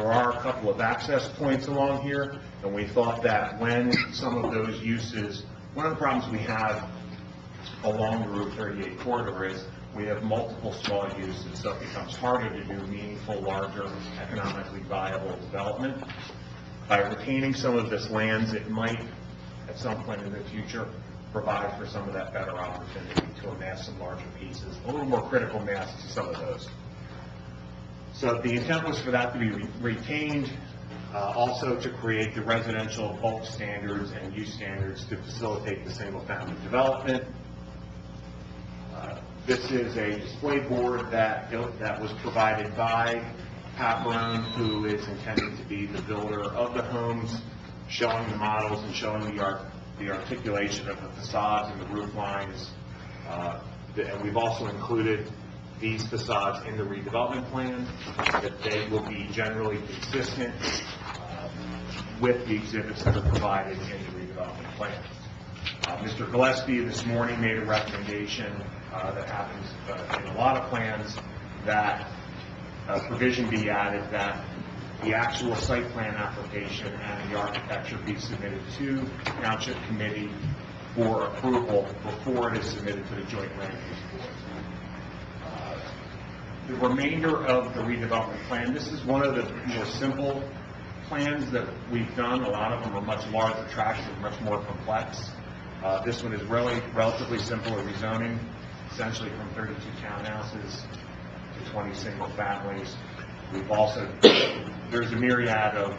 there are a couple of access points along here, and we thought that when some of those uses, one of the problems we have along the Route 38 corridor is we have multiple small uses, so it becomes harder to do meaningful, larger, economically viable development. By retaining some of this lands, it might, at some point in the future, provide for some of that better opportunity to amass some larger pieces, a little more critical mass to some of those. So the intent was for that to be retained, also to create the residential bulk standards and use standards to facilitate the single-family development. This is a display board that was provided by Pat Barone, who is intended to be the builder of the homes, showing the models and showing the articulation of the facades and the roof lines. And we've also included these facades in the redevelopment plan, that they will be generally consistent with the exhibits that are provided in the redevelopment plan. Mr. Gillespie this morning made a recommendation that happens in a lot of plans, that a provision be added that the actual site plan application and the architecture be submitted to Township Committee for approval before it is submitted to the Joint Land Use Board. The remainder of the redevelopment plan, this is one of the more simple plans that we've done. A lot of them are much larger tracts and much more complex. This one is really relatively simple, a rezoning, essentially from 32 townhouses to 20 single families. We've also, there's a myriad of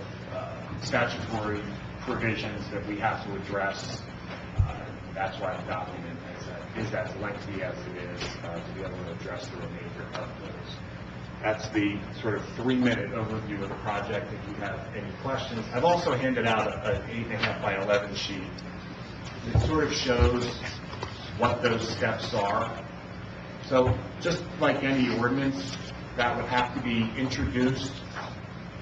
statutory provisions that we have to address. That's why the document is as lengthy as it is to be able to address the remainder of those. That's the sort of 3-minute overview of the project. If you have any questions, I've also handed out an 8.5 by 11 sheet. It sort of shows what those steps are. So just like any ordinance, that would have to be introduced,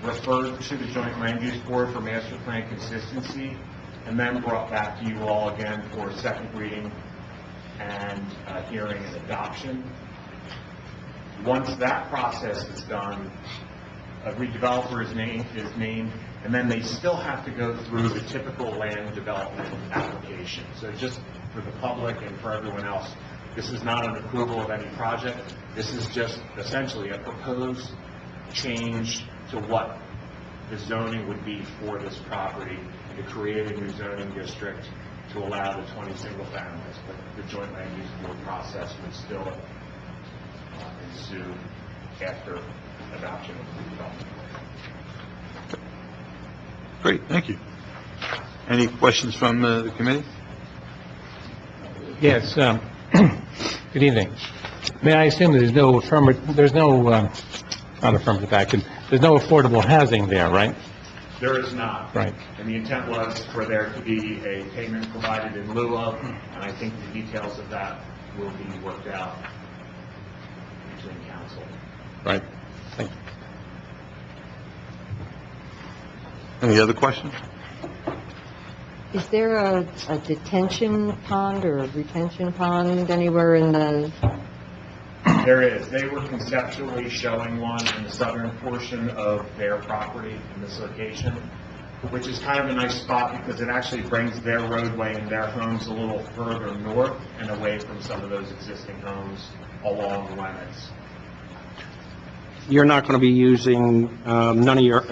referred to the Joint Land Use Board for master plan consistency, and then brought back to you all again for a second reading and hearing and adoption. Once that process is done, a redeveloper is named, and then they still have to go through the typical land development application. So just for the public and for everyone else, this is not an approval of any project. This is just essentially a proposed change to what the zoning would be for this property, to create a new zoning district to allow the 20 single families. But the Joint Land Use Board process would still ensue after adoption of the redevelopment plan. Great, thank you. Any questions from the committee? Yes. Good evening. May I assume there's no not affirmative action, there's no affordable housing there, right? There is not. Right. And the intent was for there to be a payment provided in lieu of, and I think the details of that will be worked out between council. Right. Thank you. Any other questions? Is there a detention pond or a retention pond anywhere in the... There is. They were conceptually showing one in the southern portion of their property in this location, which is kind of a nice spot because it actually brings their roadway and their homes a little further north and away from some of those existing homes along Lennox. You're not going to be using none of your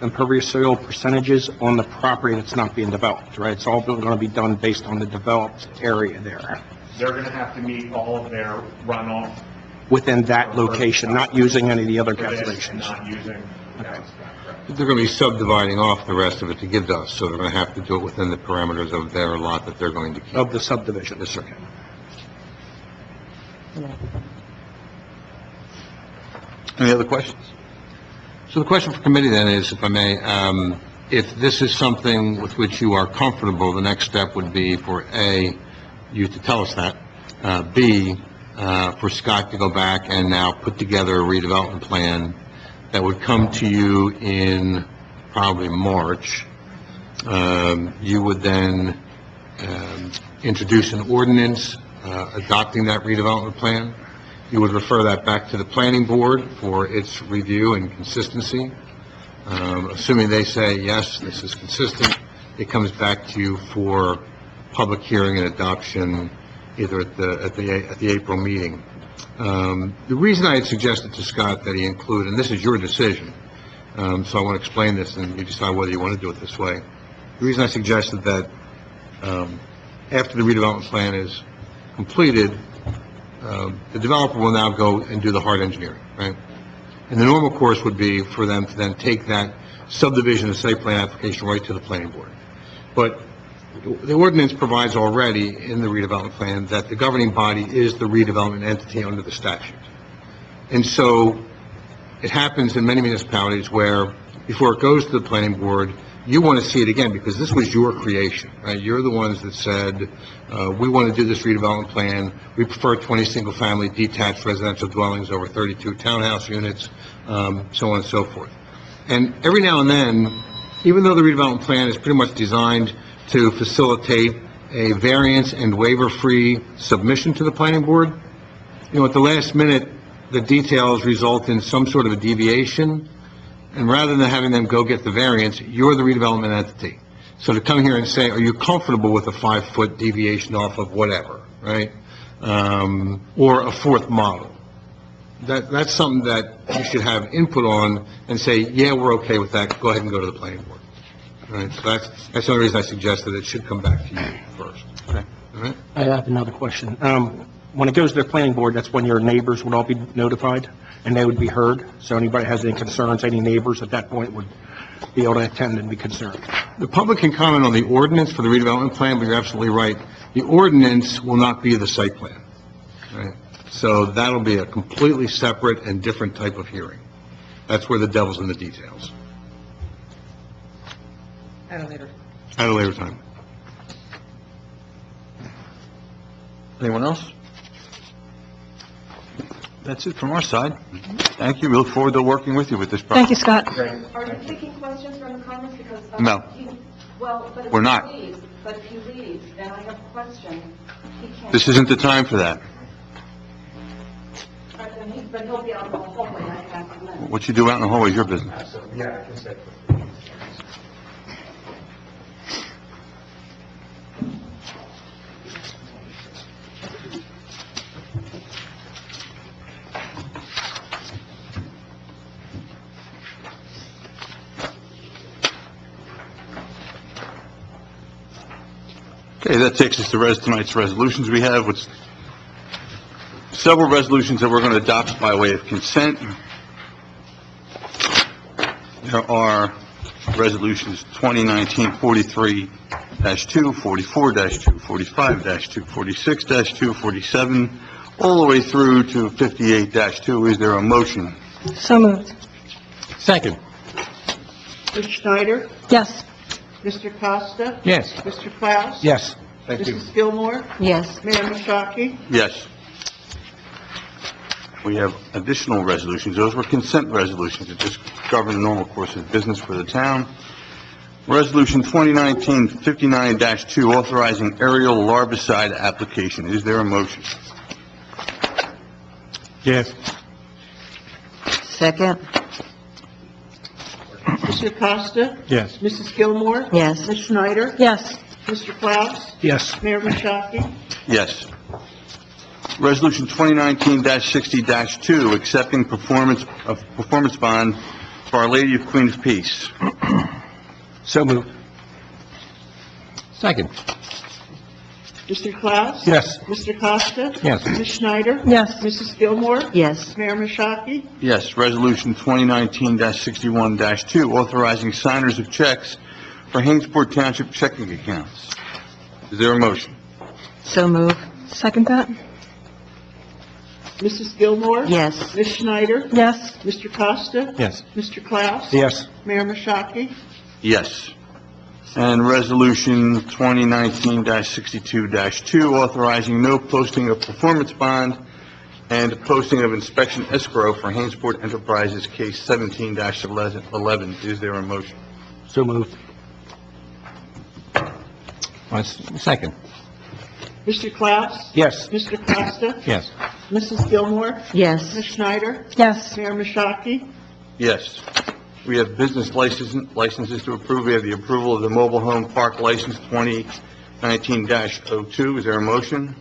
impervious soil percentages on the property that's not being developed, right? It's all going to be done based on the developed area there. They're going to have to meet all of their runoff Within that location, not using any of the other for this, calculations. not using, that's correct. They're going to be subdividing off the rest of it to give to us, so they're going to have to do it within the parameters of their lot that they're going to keep. Of the subdivision. Yes, sir. No. Any other questions? So the question for committee then is, if I may, if this is something with which you are comfortable, the next step would be for A, you to tell us that, B, for Scott to go back and now put together a redevelopment plan that would come to you in probably March. You would then introduce an ordinance adopting that redevelopment plan. You would refer that back to the planning board for its review and consistency. Assuming they say, yes, this is consistent, it comes back to you for public hearing and adoption either at the April meeting. The reason I had suggested to Scott that he include, and this is your decision, so I want to explain this and you decide whether you want to do it this way. The reason I suggested that after the redevelopment plan is completed, the developer will now go and do the hard engineering, right? And the normal course would be for them to then take that subdivision and site plan application right to the planning board. But the ordinance provides already in the redevelopment plan that the governing body is the redevelopment entity under the statute. And so it happens in many municipalities where before it goes to the planning board, you want to see it again because this was your creation, right? You're the ones that said, we want to do this redevelopment plan. We prefer 20 single-family detached residential dwellings over 32 townhouse units, so on and so forth. And every now and then, even though the redevelopment plan is pretty much designed to facilitate a variance and waiver-free submission to the planning board, you know, at the last minute, the details result in some sort of a deviation, and rather than having them go get the variance, you're the redevelopment entity. So to come here and say, are you comfortable with a 5-foot deviation off of whatever, right? Or a fourth model. That's something that you should have input on and say, yeah, we're okay with that, go ahead and go to the planning board. All right, so that's the only reason I suggested it should come back to you first. Okay. All right? I have another question. When it goes to the planning board, that's when your neighbors would all be notified, and they would be heard? So anybody has any concerns, any neighbors at that point would be able to attend and be concerned? The public can comment on the ordinance for the redevelopment plan, but you're absolutely right. The ordinance will not be the site plan, right? So that'll be a completely separate and different type of hearing. That's where the devil's in the details. At a later. At a later time. Anyone else? That's it from our side. Thank you. We look forward to working with you with this project. Thank you, Scott. Are you taking questions from the comments? Because, No. well, but if We're he not. leaves, but if he leaves, and I have a question, he can't. This isn't the time for that. But he'll be out in the hallway, I have to let. What you do out in the hallway is your business. Absolutely, yeah, I can say. Okay, that takes us to tonight's resolutions. We have several resolutions that we're going to adopt by way of consent. There are resolutions 2019-43-2, 44-2, 45-2, 46-2, 47, all the way through to 58-2. Is there a motion? So moved. Second. Ms. Schneider? Yes. Mr. Costa? Yes. Mr. Klaus? Yes. Thank you. Mrs. Gilmore? Yes. Mayor Mashaki? Yes. We have additional resolutions. Those were consent resolutions that just govern the normal course of business for the town. Resolution 2019-59-2, authorizing aerial larvicide application. Is there a motion? Yes. Second. Mr. Costa? Yes. Mrs. Gilmore? Yes. Ms. Schneider? Yes. Mr. Klaus? Yes. Mayor Mashaki? Yes. Resolution 2019-60-2, accepting performance bond for Our Lady of Queen's Peace. So moved. Second. Mr. Klaus? Yes. Mr. Costa? Yes. Ms. Schneider? Yes. Mrs. Gilmore? Yes. Mayor Mashaki? Yes. Resolution 2019-61-2, authorizing signers of checks for Hainesport Township checking accounts. Is there a motion? So move. Second that? Mrs. Gilmore? Yes. Ms. Schneider? Yes. Mr. Costa? Yes. Mr. Klaus? Yes. Mayor Mashaki? Yes. And Resolution 2019-62-2, authorizing no posting of performance bond and posting of inspection escrow for Hainesport Enterprises Case 17-11. Is there a motion? So moved. Second. Mr. Klaus? Yes. Mr. Costa? Yes. Mrs. Gilmore? Yes. Ms. Schneider? Yes. Mayor Mashaki? Yes. We have business licenses to approve. We have the approval of the mobile home park license 2019-02. Is there a motion?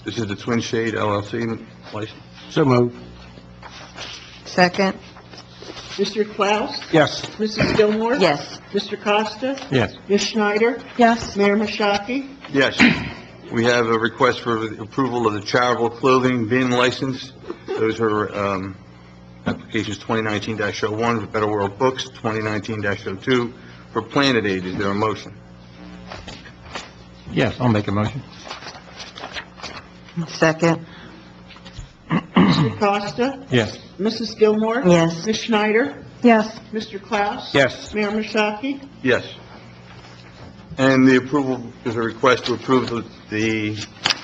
This is the Twin Shade LLC license. So moved. Second? Mr. Klaus? Yes. Mrs. Gilmore? Yes. Mr. Costa? Yes. Ms. Schneider? Yes. Mayor Mashaki? Yes. We have a request for the approval of the charitable clothing bin license. Those are applications 2019-01 for Better World Books, 2019-02 for Planet Aid. Is there a motion? Yes, I'll make a motion. Second? Mr. Costa? Yes. Mrs. Gilmore? Yes. Ms. Schneider? Yes. Mr. Klaus? Yes. Mayor Mashaki? Yes. And the approval, is a request to approve the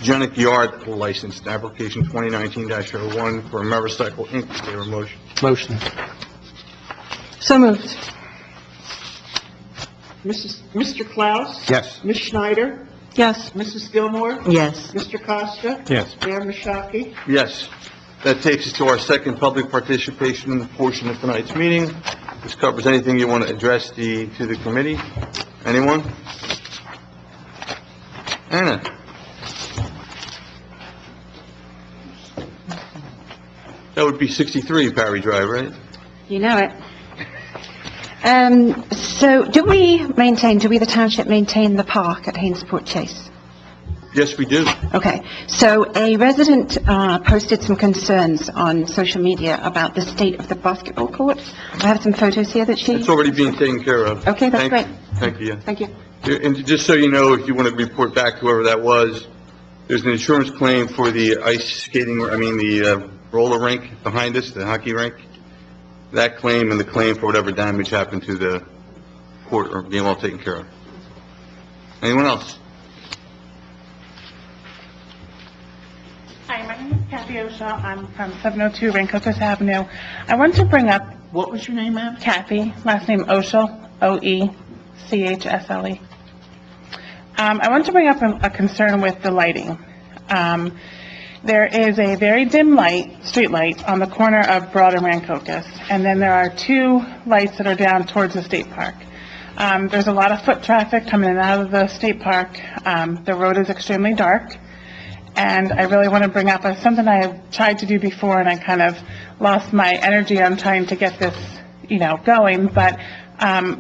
Genic Yard license, application 2019-01 for Americycle Inc. Is there a motion? Motion. So moved. Mr. Klaus? Yes. Ms. Schneider? Yes. Mrs. Gilmore? Yes. Mr. Costa? Yes. Mayor Mashaki? Yes. That takes us to our second public participation portion of tonight's meeting. This covers anything you want to address to the committee. Anyone? Anna? That would be 63 Parry Drive, right? You know it. So do we, the township, maintain the park at Hainesport Chase? Yes, we do. Okay, so a resident posted some concerns on social media about the state of the basketball court. I have some photos here that she... It's already being taken care of. Okay, that's great. Thank you. Thank you. And just so you know, if you want to report back whoever that was, there's an insurance claim for the ice skating, the roller rink behind us, the hockey rink. That claim and the claim for whatever damage happened to the court are being all taken care of. Anyone else? Hi, my name is Kathy Osha. I'm from 702 Rancocas Avenue. I want to bring up What was your name, ma'am? Kathy, last name Oshel, O-E-C-H-S-L-E. I want to bring up a concern with the lighting. There is a very dim street light on the corner of Broad and Rancocas, and then there are two lights that are down towards the state park. There's a lot of foot traffic coming in and out of the state park. The road is extremely dark, and I really want to bring up something I have tried to do before, and I kind of lost my energy on trying to get this, going, but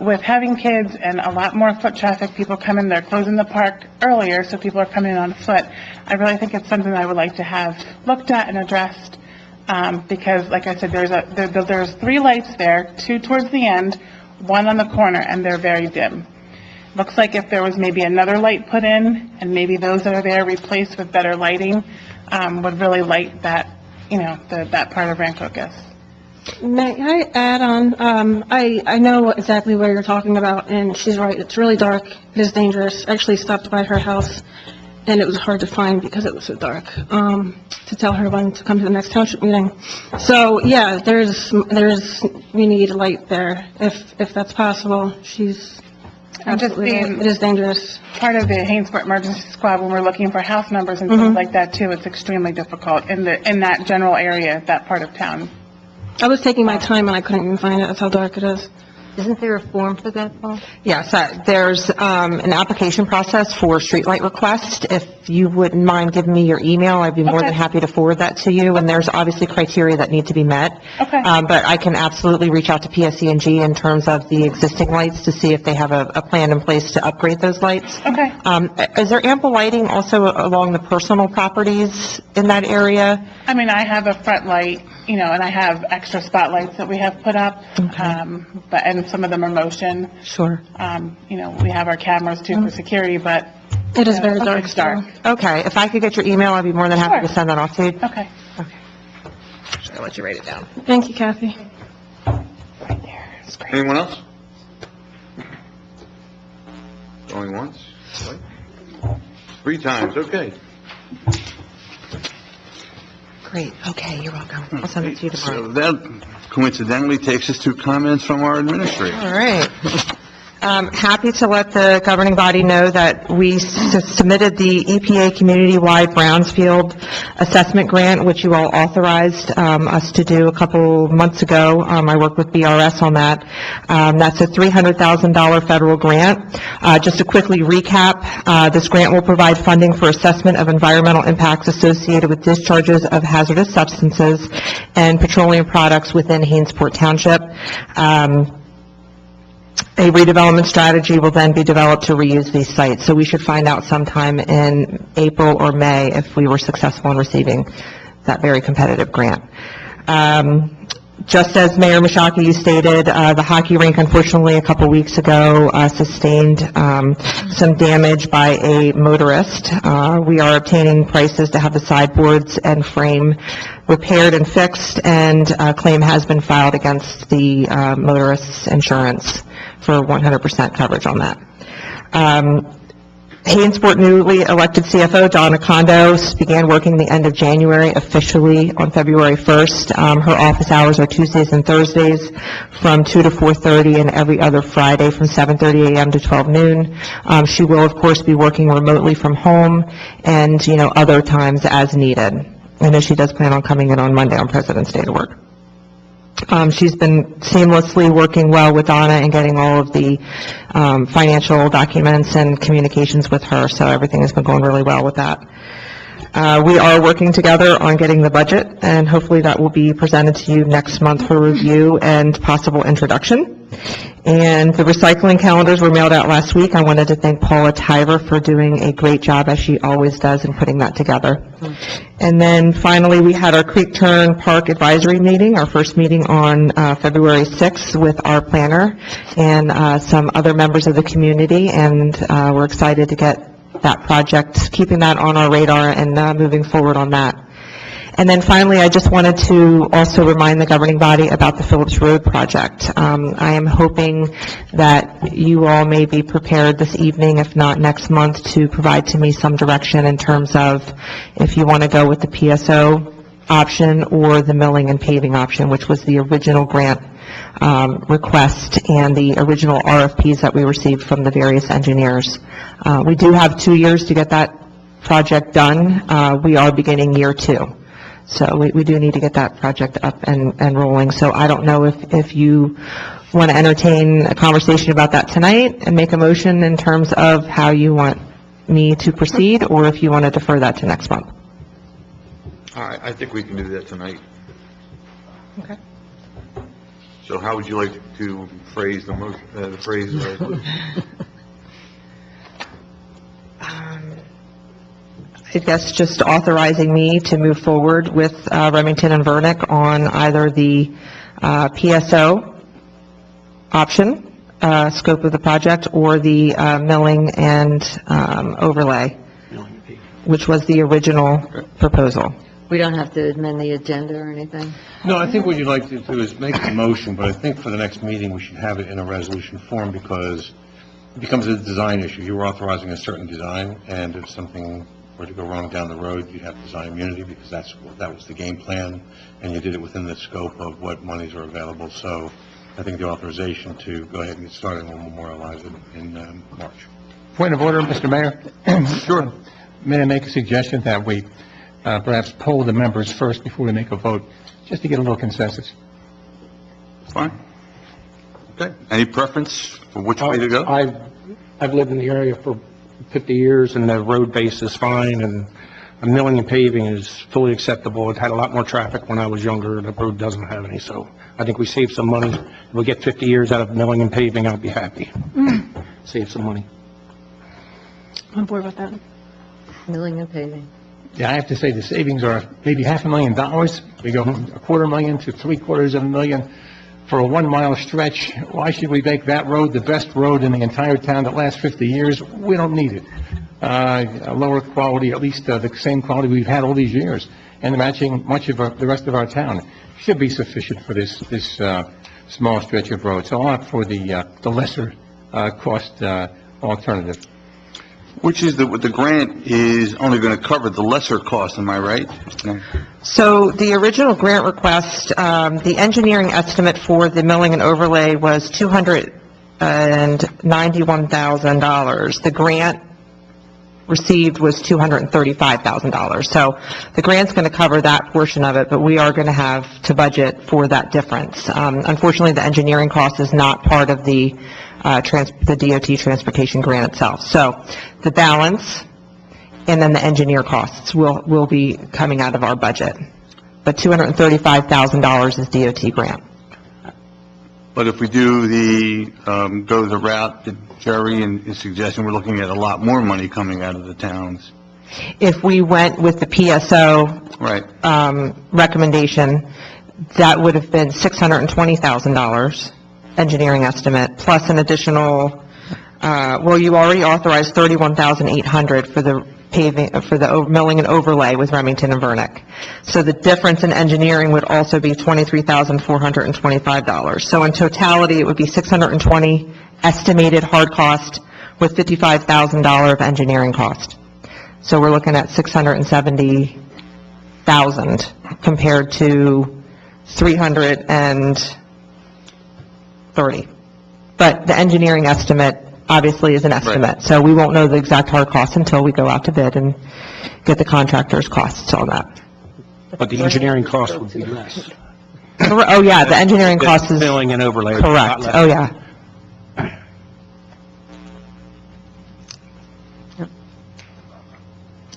with having kids and a lot more foot traffic, people come in, they're closing the park earlier, so people are coming in on foot. I really think it's something I would like to have looked at and addressed, because, like I said, there's three lights there, two towards the end, one on the corner, and they're very dim. Looks like if there was maybe another light put in, and maybe those that are there replaced with better lighting, would really light that, that part of Rancocas. May I add on? I know exactly what you're talking about, and she's right. It's really dark. It is dangerous. I actually stopped by her house, and it was hard to find because it was so dark, to tell her when to come to the next township meeting. So, yeah, we need a light there, if that's possible. She's absolutely right. It is dangerous. Part of the Hainesport Emergency Squad, when we're looking for house numbers and things like that, too, it's extremely difficult in that general area, that part of town. I was taking my time, and I couldn't even find it. That's how dark it is. Isn't there a form for that, Paul? Yes, there's an application process for streetlight request. If you wouldn't mind giving me your email, I'd be more than happy to forward that to you. And there's obviously criteria that need to be met. Okay. But I can absolutely reach out to PSC&G in terms of the existing lights to see if they have a plan in place to upgrade those lights. Okay. Is there ample lighting also along the personal properties in that area? I mean, I have a front light, and I have extra spotlights that we have put up, and some of them are motion. Sure. We have our cameras too for security, but It is very dark. it's dark. Okay, if I could get your email, I'd be more than happy to Sure. send that off to you. Okay. I'll let you write it down. Thank you, Kathy. Right there. It's great. Anyone else? Going once? Twice? 3 times, okay. Great, okay, you're welcome. I'll send it to you tomorrow. So that coincidentally takes us to comments from our administrator. All right. Happy to let the governing body know that we submitted the EPA Community-Wide Brownsfield Assessment Grant, which you all authorized us to do a couple months ago. I worked with BRS on that. That's a $300,000 federal grant. Just to quickly recap, this grant will provide funding for assessment of environmental impacts associated with discharges of hazardous substances and petroleum products within Hainesport Township. A redevelopment strategy will then be developed to reuse these sites. So we should find out sometime in April or May if we were successful in receiving that very competitive grant. Just as Mayor Mashaki, you stated, the hockey rink, unfortunately, a couple weeks ago, sustained some damage by a motorist. We are obtaining prices to have the sideboards and frame repaired and fixed, and a claim has been filed against the motorist's insurance for 100% coverage on that. Hainesport newly elected CFO, Donna Condos, began working the end of January, officially on February 1st. Her office hours are Tuesdays and Thursdays from 2 to 4:30 and every other Friday from 7:30 a.m. to 12 noon. She will, of course, be working remotely from home and, other times as needed. I know she does plan on coming in on Monday on President's Day to work. She's been seamlessly working well with Donna and getting all of the financial documents and communications with her, so everything has been going really well with that. We are working together on getting the budget, and hopefully that will be presented to you next month for review and possible introduction. And the recycling calendars were mailed out last week. I wanted to thank Paula Tiver for doing a great job, as she always does, in putting that together. And then finally, we had our Creek Turn Park Advisory Meeting, our first meeting on February 6th with our planner and some other members of the community, and we're excited to get that project, keeping that on our radar and moving forward on that. And then finally, I just wanted to also remind the governing body about the Phillips Road project. I am hoping that you all may be prepared this evening, if not next month, to provide to me some direction in terms of if you want to go with the PSO option or the milling and paving option, which was the original grant request and the original RFPs that we received from the various engineers. We do have 2 years to get that project done. We are beginning year 2. So we do need to get that project up and rolling. So I don't know if you want to entertain a conversation about that tonight and make a motion in terms of how you want me to proceed, or if you want to defer that to next month. All right, I think we can do that tonight. Okay. So how would you like to phrase the motion, I guess just authorizing me to move forward with Remington and Vernick on either the PSO option, scope of the project, or the milling and overlay, which was the original proposal. We don't have to amend the agenda or anything? No, I think what you'd like to do is make the motion, but I think for the next meeting, we should have it in a resolution form, because it becomes a design issue. You were authorizing a certain design, and if something were to go wrong down the road, you'd have design immunity, because that was the game plan, and you did it within the scope of what monies are available. So I think the authorization to go ahead and get started will memorialize it in March. Point of order, Mr. Mayor? Sure. May I make a suggestion that we perhaps poll the members first before we make a vote, just to get a little consensus? Fine. Okay. Any preference for which way to go? I've lived in the area for 50 years, and the road base is fine, and milling and paving is fully acceptable. It had a lot more traffic when I was younger, and the road doesn't have any, so I think we save some money. If we get 50 years out of milling and paving, I'll be happy. Save some money. I'm on board with that. Milling and paving. Yeah, I have to say the savings are maybe $500,000. We go from $250,000 to $750,000 for a 1 mile stretch. Why should we make that road the best road in the entire town that lasts 50 years? We don't need it. A lower quality, at least the same quality we've had all these years, and matching much of the rest of our town should be sufficient for this small stretch of road. So I'll opt for the lesser cost alternative. Which is the grant is only going to cover the lesser cost, am I right? So the original grant request, the engineering estimate for the milling and overlay was $200 $91,000. The grant received was $235,000. So the grant's going to cover that portion of it, but we are going to have to budget for that difference. Unfortunately, the engineering cost is not part of the DOT transportation grant itself. So the balance and then the engineer costs will be coming out of our budget. But $235,000 is DOT grant. But if we do go the route that Jerry is suggesting, we're looking at a lot more money coming out of the towns. If we went with the PSO Right. recommendation, that would have been $620,000 engineering estimate, plus an additional, you already authorized $31,800 for the paving, for the milling and overlay with Remington and Vernick. So the difference in engineering would also be $23,425. So in totality, it would be $620 estimated hard cost with $55,000 of engineering cost. So we're looking at $670,000 compared to $330. But the engineering estimate obviously is an estimate, so we won't know the exact hard cost until we go out to bid and get the contractor's costs on that. But the engineering cost would be less. Oh, yeah, the engineering cost is... Filling and overlay. would be a lot Correct, less. oh, yeah.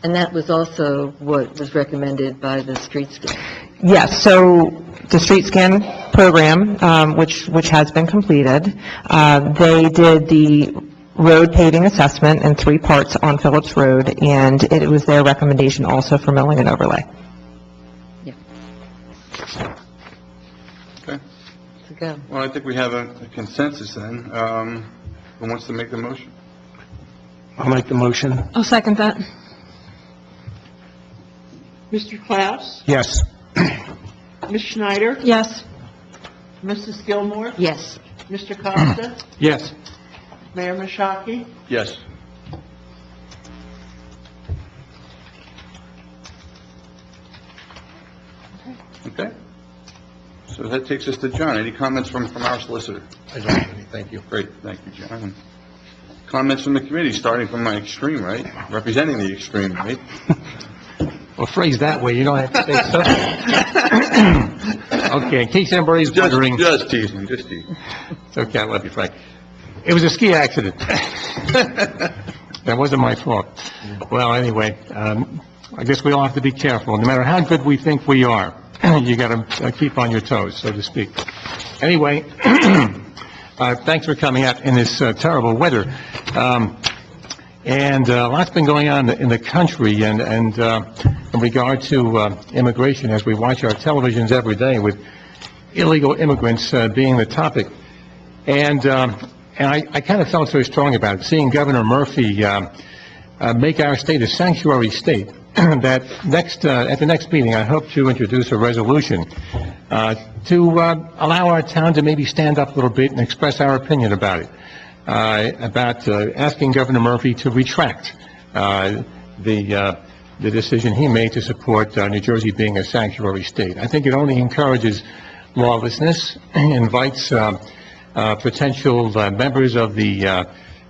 And that was also what was recommended by the streetscape. Yes, so the street scan program, which has been completed, they did the road paving assessment in 3 parts on Phillips Road, and it was their recommendation also for milling and overlay. Yeah. Okay. To go. Well, I think we have a consensus then. Who wants to make the motion? I'll make the motion. I'll second that. Mr. Klaus? Yes. Ms. Schneider? Yes. Mrs. Gilmore? Yes. Mr. Costa? Yes. Mayor Mashaki? Yes. Okay. So that takes us to John. Any comments from our solicitor? I don't have any, thank you. Great, thank you, John. Comments from the committee, starting from my extreme right, representing the extreme right. Well, phrased that way, you don't have to say so. Okay, in case anybody's wondering... Just teasing, just teasing. It's okay, I love you, Frank. It was a ski accident. That wasn't my fault. Well, anyway, I guess we all have to be careful. No matter how good we think we are, you got to keep on your toes, so to speak. Anyway, thanks for coming out in this terrible weather. And lots been going on in the country, and in regard to immigration, as we watch our televisions every day with illegal immigrants being the topic. And I kind of felt very strong about it, seeing Governor Murphy make our state a sanctuary state. That at the next meeting, I hope to introduce a resolution to allow our town to maybe stand up a little bit and express our opinion about it. Asking Governor Murphy to retract the decision he made to support New Jersey being a sanctuary state. I think it only encourages lawlessness, invites potential members of the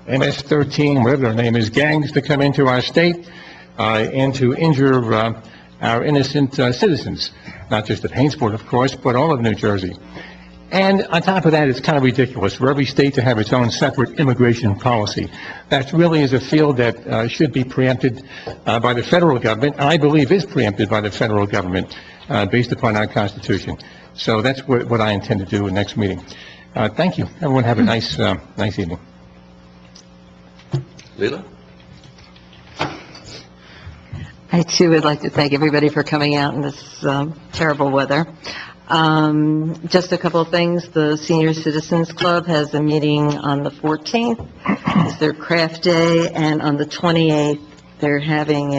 MS-13, whatever their name is, gangs to come into our state and to injure our innocent citizens, not just of Hainesport, of course, but all of New Jersey. And on top of that, it's kind of ridiculous for every state to have its own separate immigration policy. That really is a field that should be preempted by the federal government, and I believe is preempted by the federal government based upon our Constitution. So that's what I intend to do in the next meeting. Thank you. Everyone have a nice evening. Leila? I too would like to thank everybody for coming out in this terrible weather. Just a couple of things. The Senior Citizens Club has a meeting on the 14th. It's their craft day, and on the 28th, they're having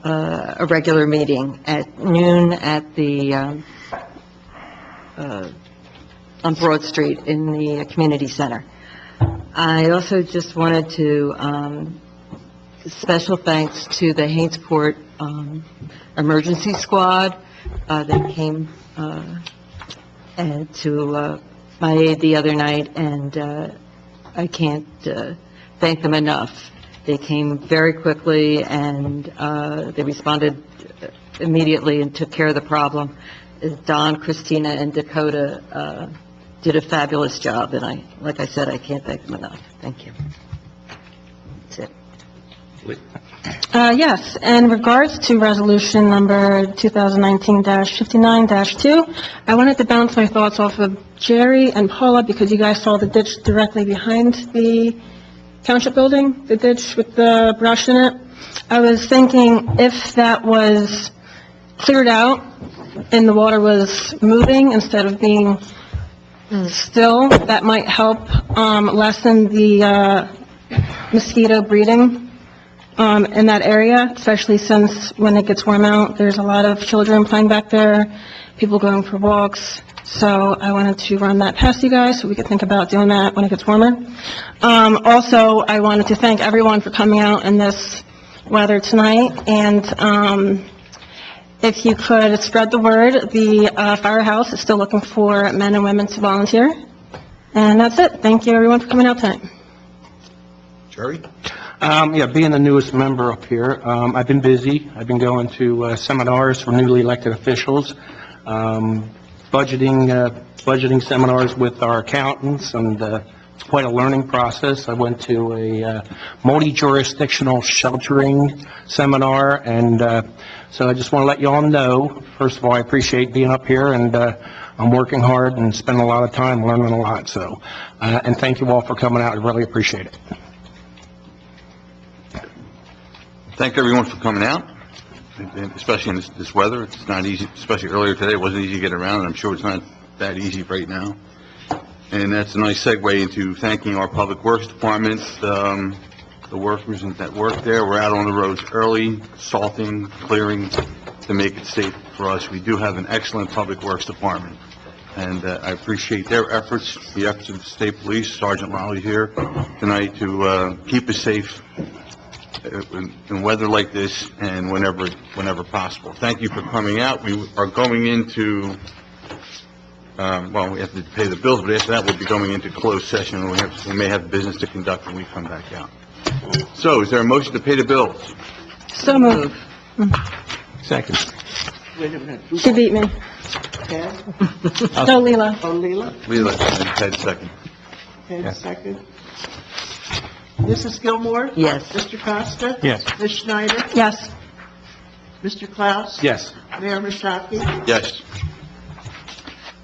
a regular meeting at noon at the on Broad Street in the community center. I also just wanted to special thanks to the Hainesport emergency squad that came and to my aide the other night, and I can't thank them enough. They came very quickly, and they responded immediately and took care of the problem. Don, Christina, and Dakota did a fabulous job, and like I said, I can't thank them enough. Thank you. That's it. Yes, in regards to resolution number 2019-59-2, I wanted to bounce my thoughts off of Jerry and Paula because you guys saw the ditch directly behind the township building, the ditch with the brush in it. I was thinking if that was cleared out and the water was moving instead of being still, that might help lessen the mosquito breeding in that area, especially since when it gets warm out, there's a lot of children playing back there, people going for walks. So I wanted to run that past you guys so we could think about doing that when it gets warmer. Also, I wanted to thank everyone for coming out in this weather tonight. And if you could spread the word, the firehouse is still looking for men and women to volunteer. And that's it. Thank you, everyone, for coming out tonight. Jerry? Being the newest member up here, I've been busy. I've been going to seminars for newly elected officials, budgeting seminars with our accountants, and it's quite a learning process. I went to a multi-jurisdictional sheltering seminar, and so I just want to let you all know, first of all, I appreciate being up here, and I'm working hard and spending a lot of time learning a lot. So, and thank you all for coming out. I really appreciate it. Thank everyone for coming out, especially in this weather. It's not easy, especially earlier today. It wasn't easy to get around, and I'm sure it's not that easy right now. And that's a nice segue into thanking our Public Works Department, the workers that work there. We're out on the roads early, salting, clearing to make it safe for us. We do have an excellent Public Works Department, and I appreciate their efforts, the efforts of the State Police, Sergeant Lally here tonight to keep us safe in weather like this and whenever possible. Thank you for coming out. We are going into, we have to pay the bills, but after that, we'll be going into closed session, and we may have business to conduct when we come back out. So, is there a motion to pay the bills? So moved. Second. Wait a minute. She beat me. Ted? No, Leela. Oh, Leela? Leila, and Ted second. Ted, Yes. second. Mrs. Gilmore? Yes. Mr. Costa? Yes. Ms. Schneider? Yes. Mr. Klaus? Yes. Mayor Mashaki? Yes.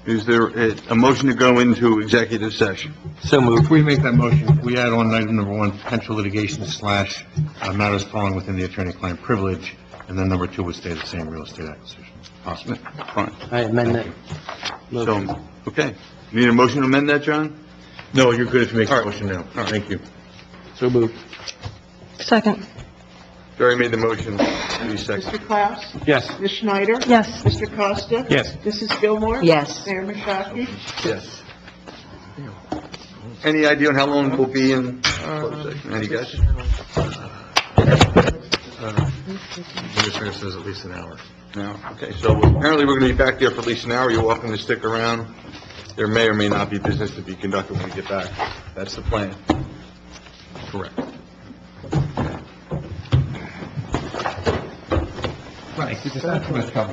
Is there a motion to go into executive session? So moved. If we make that motion, we add on item number 1, potential litigation / matters falling within the attorney-client privilege, and then number 2 would stay the same, real estate acquisition. Possible. Fine. I amend that. So, okay. You need a motion to amend that, John? No, you're good if you make All the right. motion now. All right. Thank you. So moved. Second. Jerry made the motion. Any second? Mr. Klaus? Yes. Ms. Schneider? Yes. Mr. Costa? Yes. Mrs. Gilmore? Yes. Mayor Mashaki? Yes. Any idea on how long we'll be in closed session? Any guess? Administrator says at least an hour. No? Okay, so apparently we're going to be back there for at least an hour. You're welcome to stick around. There may or may not be business to be conducted when we get back. That's the plan. Correct. Right, because it's not too much trouble.